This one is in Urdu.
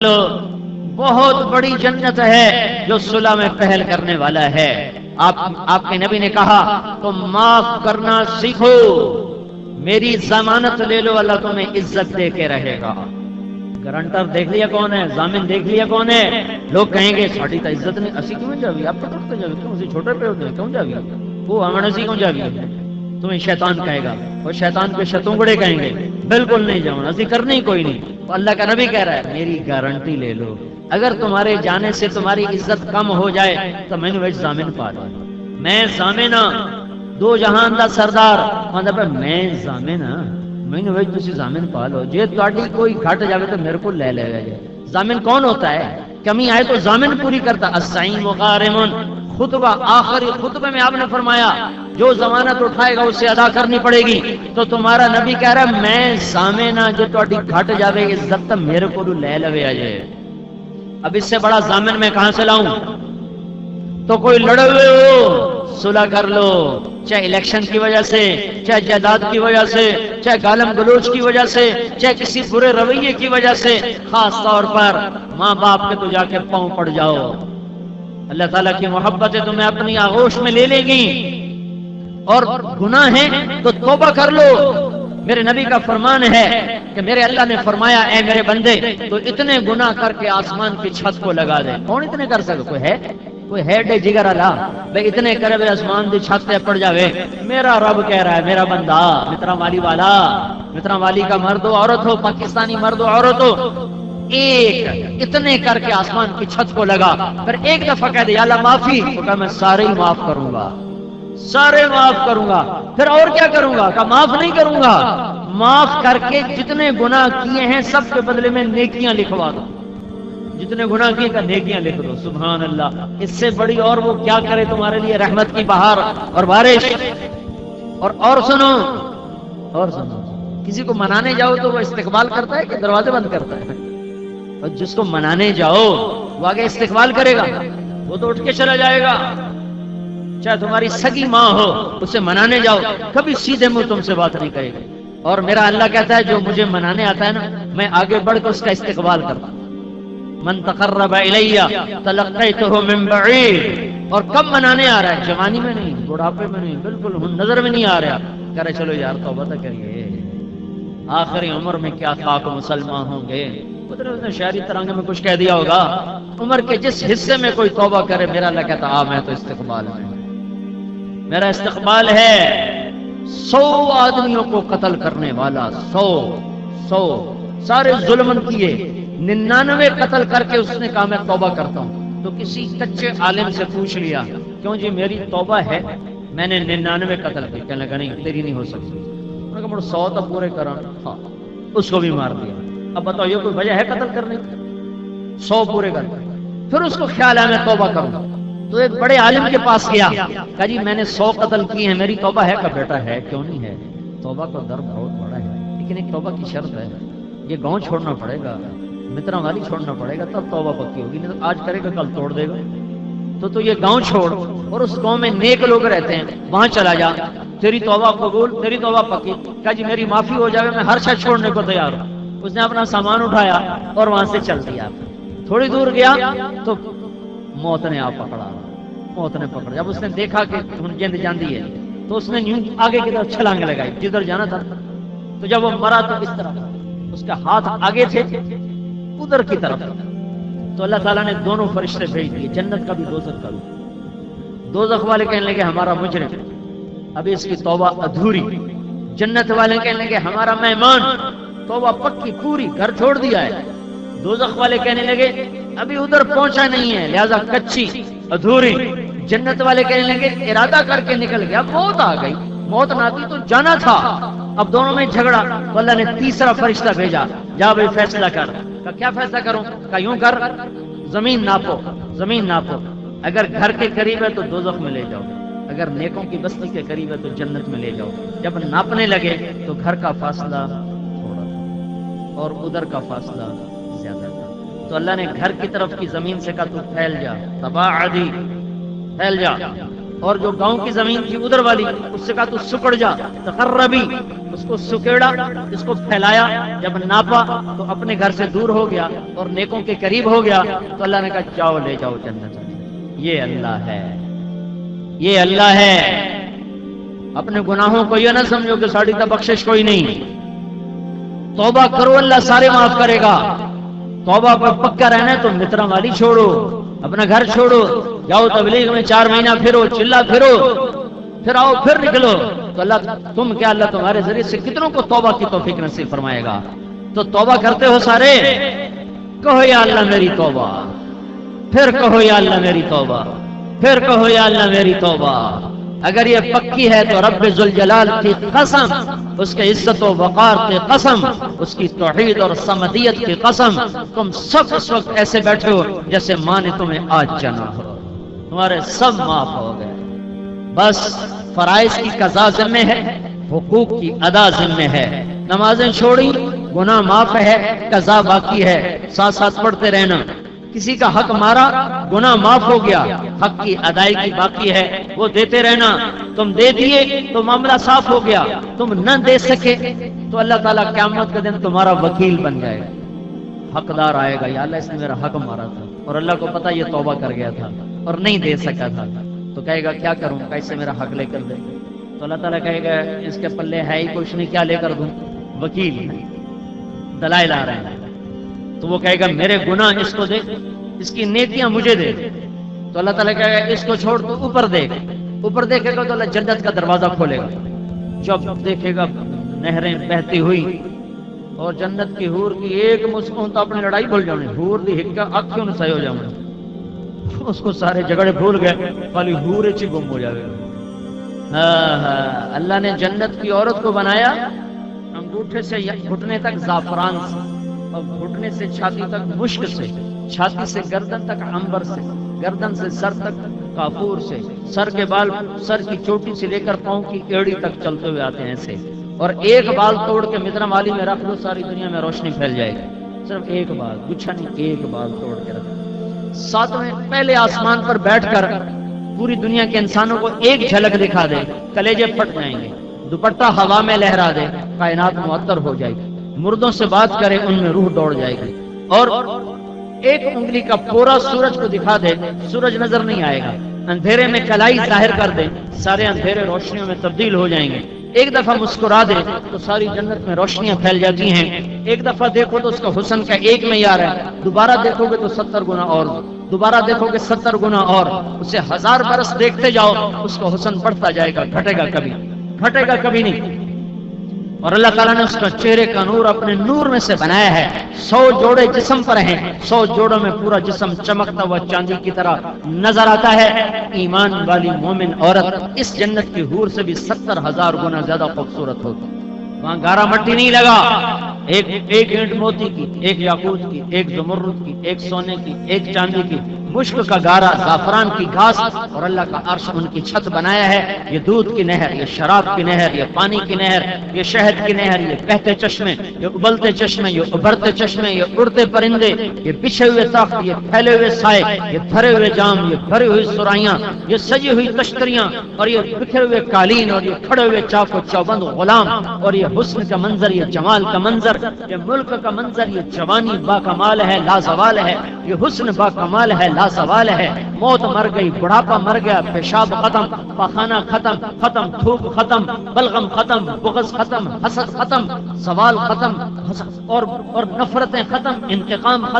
لو بہت بڑی جنت ہے جو صلح میں پہل کرنے والا ہے۔ آپ کے نبی نے کہا تم معاف کرنا سیکھو، میری ضمانت لے لو، اللہ تمہیں عزت دے کے رہے گا۔ گارنٹر دیکھ لیا کون ہے، ضامن دیکھ لیا کون ہے۔ لوگ کہیں گے ساڑی تا عزت نہیں، اسی کیوں جاوی آپ پکڑتے جاوی کیوں، اسی چھوٹے پہ ہوتے ہیں کیوں جاوی وہ ہمیں اسی کیوں جاوی تمہیں شیطان کہے گا، اور شیطان کے شتونگڑے کہیں گے بالکل نہیں جاؤں، اسی کرنے ہی کوئی نہیں۔ تو اللہ کا نبی کہہ رہا ہے میری گارنٹی لے لو، اگر تمہارے جانے سے تمہاری عزت کم ہو جائے تو میں نے ضامن پا لوں، میں ضامن ہاں، دو جہان دا سردار مطلب میں ضامن ہاں، میں نے تسی ضامن پا لو، جے تہاڈی کوئی گھٹ جاوے تو میرے کو لے لے گا۔ ضامن کون ہوتا ہے؟ کمی آئے تو ضامن پوری کرتا۔ السعین وغارمن، خطبہ آخری خطبے میں آپ نے فرمایا جو ضمانت اٹھائے گا اسے ادا کرنی پڑے گی، تو تمہارا نبی کہہ رہا ہے میں ضامن ہاں، جو تہاڈی گھٹ جاوے عزت تو میرے کو لے لے آ جائے۔ اب اس سے بڑا ضامن میں کہاں سے لاؤں؟ تو کوئی لڑے ہوئے ہو صلح کر لو، چاہے الیکشن کی وجہ سے، چاہے جائیداد کی وجہ سے، چاہے گالم گلوچ کی وجہ سے، چاہے کسی برے رویے کی وجہ سے، خاص طور پر ماں باپ کے تو جا کے پاؤں پڑ جاؤ، اللہ تعالیٰ کی محبت ہے تمہیں اپنی آغوش میں لے لے گی، اور گناہ ہے تو توبہ کر لو۔ میرے نبی کا فرمان ہے کہ میرے اللہ نے فرمایا اے میرے بندے تو اتنے گناہ کر کے آسمان کی چھت کو لگا دے۔ کون اتنے کر سکے؟ کوئی ہے ڈے جگر اللہ بھائی اتنے کرے بے آسمان دی چھت پہ پڑ جاوے؟ میرا رب کہہ رہا ہے میرا بندہ، مترا والی والا، مترا والی کا مرد ہو عورت ہو، پاکستانی مرد ہو عورت ہو، ایک اتنے کر کے آسمان کی چھت کو لگا، پھر ایک دفعہ کہہ دے یا اللہ معافی، تو کہا میں سارے ہی معاف کروں گا، سارے معاف کروں گا۔ پھر اور کیا کروں گا؟ کہ معاف نہیں کروں گا، معاف کر کے جتنے گناہ کیے ہیں سب کے بدلے میں نیکیاں لکھوا دو، جتنے گناہ کیے کا نیکیاں لکھ دو۔ سبحان اللہ، اس سے بڑی اور وہ کیا کرے تمہارے لیے رحمت کی بہار اور بارش۔ اور سنو کسی کو منانے جاؤ تو وہ استقبال کرتا ہے کہ دروازے بند کرتا ہے؟ اور جس کو منانے جاؤ وہ آگے استقبال کرے گا، وہ تو اٹھ کے چلا جائے گا۔ چاہے تمہاری سگی ماں ہو اسے منانے جاؤ کبھی سیدھے منہ تم سے بات نہیں کرے گا۔ اور میرا اللہ کہتا ہے جو مجھے منانے آتا ہے نا میں آگے بڑھ کے اس کا استقبال کرتا ہوں۔ من تقرب الی تلقیتہ من بعید۔ اور کب منانے آ رہا ہے؟ جوانی میں نہیں، بڑھاپے میں نہیں، بالکل نظر میں نہیں آ رہا، کہہ رہے چلو یار توبہ تو کریے، آخری عمر میں کیا خاک مسلمان ہوں گے۔ قدرت نے شاعری ترانگے میں کچھ کہہ دیا ہوگا، عمر کے جس حصے میں کوئی توبہ کرے میرا اللہ کہتا میں تو استقبال ہے، میرا استقبال ہے۔ 100 آدمیوں کو قتل کرنے والا، 100 سارے ظلم کیے، 99 قتل کر کے اس نے کہا میں توبہ کرتا ہوں۔ تو کسی کچے عالم سے پوچھ لیا کیوں جی میری توبہ ہے، میں نے 99 قتل کیے، کہنے لگا نہیں تیری نہیں ہو سکتی۔ انہوں نے کہا 100 تو پورے کرا، ہاں اس کو بھی مار دیا۔ اب بتاؤ یہ کوئی وجہ ہے قتل کرنے کی؟ 100 پورے کر کے پھر اس کو خیال ہے میں توبہ کروں، تو ایک بڑے عالم کے پاس گیا، کہا جی میں نے 100 قتل کیے ہیں، میری توبہ ہے؟ کہا بیٹا ہے، کیوں نہیں ہے، توبہ کا درد بہت بڑا ہے، لیکن ایک توبہ کی شرط ہے، یہ گاؤں چھوڑنا پڑے گا، مترا والی چھوڑنا پڑے گا تب توبہ پکی ہوگی، نہیں تو آج کرے گا کل توڑ دے گا۔ تو یہ گاؤں چھوڑ اور اس گاؤں میں نیک لوگ رہتے ہیں وہاں چلا جا، تیری توبہ قبول، تیری توبہ پکی۔ کہا جی میری معافی ہو جائے میں ہر شخص چھوڑنے کو تیار ہوں۔ اس نے اپنا سامان اٹھایا اور وہاں سے چل دیا، تھوڑی دور گیا تو موت نے آپ پکڑا، موت نے پکڑا۔ جب اس نے دیکھا کہ جند جاندی ہے تو اس نے آگے کی طرف چھلانگ لگائی جدھر جانا تھا، تو جب وہ مرا تو اس طرح اس کا ہاتھ آگے تھے ادھر کی طرف، تو اللہ تعالیٰ نے دونوں فرشتے بھیج دیے، جنت کا بھی دوزخ کا بھی۔ دوزخ والے کہنے لگے ہمارا مجرم، ابھی اس کی توبہ ادھوری۔ جنت والے کہنے لگے ہمارا مہمان، توبہ پکی پوری، گھر چھوڑ دیا ہے۔ دوزخ والے کہنے لگے ابھی ادھر پہنچا نہیں ہے لہذا کچی ادھوری۔ جنت والے کہنے لگے ارادہ کر کے نکل گیا، موت آ گئی، موت نہ آتی تو جانا تھا۔ اب دونوں میں جھگڑا تو اللہ نے تیسرا فرشتہ بھیجا، جا بھائی فیصلہ کر۔ کہ کیا فیصلہ کروں؟ کہ یوں کر زمین ناپو، زمین ناپو، اگر گھر کے قریب ہے تو دوزخ میں لے جاؤ، اگر نیکوں کی بستی کے قریب ہے تو جنت میں لے جاؤ۔ جب ناپنے لگے تو گھر کا فاصلہ تھوڑا تھا اور ادھر کا فاصلہ زیادہ تھا، تو اللہ نے گھر کی طرف کی زمین سے کہا تو پھیل جا، تباعدی، پھیل جا۔ اور جو گاؤں کی زمین تھی ادھر والی، اس سے کہا تو سکڑ جا، تقربی، اس کو سکیڑا، اس کو پھیلایا، جب ناپا تو اپنے گھر سے دور ہو گیا اور نیکوں کے قریب ہو گیا، تو اللہ نے کہا جاؤ لے جاؤ جنت۔ یہ اللہ ہے، یہ اللہ ہے۔ اپنے گناہوں کو یہ نہ سمجھو کہ ساڑی تا بخشش کوئی نہیں، توبہ کرو اللہ سارے معاف کرے گا۔ توبہ پر پکا رہنا ہے تو مترا والی چھوڑو، اپنا گھر چھوڑو، جاؤ تبلیغ میں 4 مہینہ پھرو، چلا پھرو، پھر آؤ، پھر نکلو، تو اللہ تم کیا اللہ تمہارے ذریعے سے کتنوں کو توبہ کی توفیق نصیب فرمائے گا۔ تو توبہ کرتے ہو سارے، کہو یا اللہ میری توبہ، پھر کہو یا اللہ میری توبہ، پھر کہو یا اللہ میری توبہ۔ اگر یہ پکی ہے تو رب ذوالجلال کی قسم، اس کے عزت و وقار کی قسم، اس کی توحید اور صمدیت کی قسم، تم سب اس وقت ایسے بیٹھے ہو جیسے ماں نے تمہیں آج جنا ہو، تمہارے سب معاف ہو گئے۔ بس فرائض کی قضا ذمہ ہے، حقوق کی ادا ذمہ ہے۔ نمازیں چھوڑی، گناہ معاف ہے، قضا باقی ہے، ساتھ ساتھ پڑھتے رہنا۔ کسی کا حق مارا، گناہ معاف ہو گیا، حق کی ادائیگی باقی ہے، وہ دیتے رہنا۔ تم دے دیے تو معاملہ صاف ہو گیا، تم نہ دے سکے تو اللہ تعالیٰ قیامت کے دن تمہارا وکیل بن جائے گا، حقدار آئے گا، یا اللہ اس نے میرا حق مارا تھا اور اللہ کو پتا یہ توبہ کر گیا تھا اور نہیں دے سکا تھا، تو کہے گا کیا کروں، کیسے میرا حق لے کر دے؟ تو اللہ تعالیٰ کہے گا اس کے پلے ہے ہی کچھ نہیں، کیا لے کر دوں؟ وکیل دلائل آ رہے ہیں۔ تو وہ کہے گا میرے گناہ اس کو دے، اس کی نیکیاں مجھے دے۔ تو اللہ تعالیٰ کہے گا اس کو چھوڑ تو اوپر دیکھ، اوپر دیکھے گا تو اللہ جنت کا دروازہ کھولے گا۔ جب دیکھے گا نہریں بہتی ہوئی اور جنت کی حور کی ایک مسکون تو اپنی لڑائی بھول جاؤں، حور دی ہکا اکھیوں نے سہی ہو جاؤں، اس کو سارے جھگڑے بھول گئے، خالی حور چ گم ہو جائے۔ اللہ نے جنت کی عورت کو بنایا انگوٹھے سے گھٹنے تک زعفران سے، اور گھٹنے سے چھاتی تک مشک سے، چھاتی سے گردن تک عنبر سے، گردن سے سر تک کافور سے، سر کے بال سر کی چوٹی سے لے کر پاؤں کی ایڑی تک چلتے ہوئے آتے ہیں ایسے، اور ایک بال توڑ کے مدرا مالی میں رکھ لو ساری دنیا میں روشنی پھیل جائے گی، صرف ایک بال، گچھا نہیں، ایک بال توڑ کے رکھ۔ ساتویں پہلے آسمان پر بیٹھ کر پوری دنیا کے انسانوں کو ایک جھلک دکھا دے، کلیجے پھٹ جائیں گے، دوپٹہ ہوا میں لہرا دے، کائنات معطر ہو جائے گی، مردوں سے بات کرے ان میں روح دوڑ جائے گی، اور ایک انگلی کا پورا سورج کو دکھا دے، سورج نظر نہیں آئے گا، اندھیرے میں کلائی ظاہر کر دے، سارے اندھیرے روشنیوں میں تبدیل ہو جائیں گے، ایک دفعہ مسکرا دے تو ساری جنت میں روشنیاں پھیل جاتی ہیں، ایک دفعہ دیکھو تو اس کا حسن کا ایک معیار ہے، دوبارہ دیکھو گے تو 70 گنا اور، دوبارہ دیکھو گے 70 گنا اور، اسے 1000 برس دیکھتے جاؤ اس کا حسن بڑھتا جائے گا، گھٹے گا کبھی، گھٹے گا کبھی نہیں۔ اور اللہ تعالیٰ نے اس کا چہرے کا نور اپنے نور میں سے بنایا ہے، 100 جوڑے جسم پر ہیں، 100 جوڑوں میں پورا جسم چمکتا ہوا چاندی کی طرح نظر آتا ہے۔ ایمان والی مومن عورت اس جنت کی حور سے بھی 70,000 گنا زیادہ خوبصورت ہوتی، وہاں گارا مٹی نہیں لگا، ایک اینٹ موتی کی، ایک یاقوت کی، ایک زمرد کی، ایک سونے کی، ایک چاندی کی، مشک کا گارا، زعفران کی گھاس، اور اللہ کا عرش ان کی چھت بنایا ہے۔ یہ دودھ کی نہر، یہ شراب کی نہر، یہ پانی کی نہر، یہ شہد کی نہر، یہ بہتے چشمے، یہ ابلتے چشمے، یہ ابھرتے چشمے، یہ اڑتے پرندے، یہ بچھے ہوئے تخت، یہ پھیلے ہوئے سائے، یہ بھرے ہوئے جام، یہ بھری ہوئی سرائیاں، یہ سجی ہوئی تشتریاں، اور یہ بکھرے ہوئے قالین، اور یہ کھڑے ہوئے چاق و چوبند غلام، اور یہ حسن کا منظر، یہ جمال کا منظر، یہ ملک کا منظر، یہ جوانی با کمال ہے، لازوال ہے، یہ حسن با کمال ہے، لازوال ہے۔ موت مر گئی، بڑھاپا مر گیا، پیشاب ختم، پاخانہ ختم، ختم تھوک ختم، بلغم ختم، بغض ختم، حسد ختم، سوال ختم، اور نفرتیں ختم، انتقام ختم۔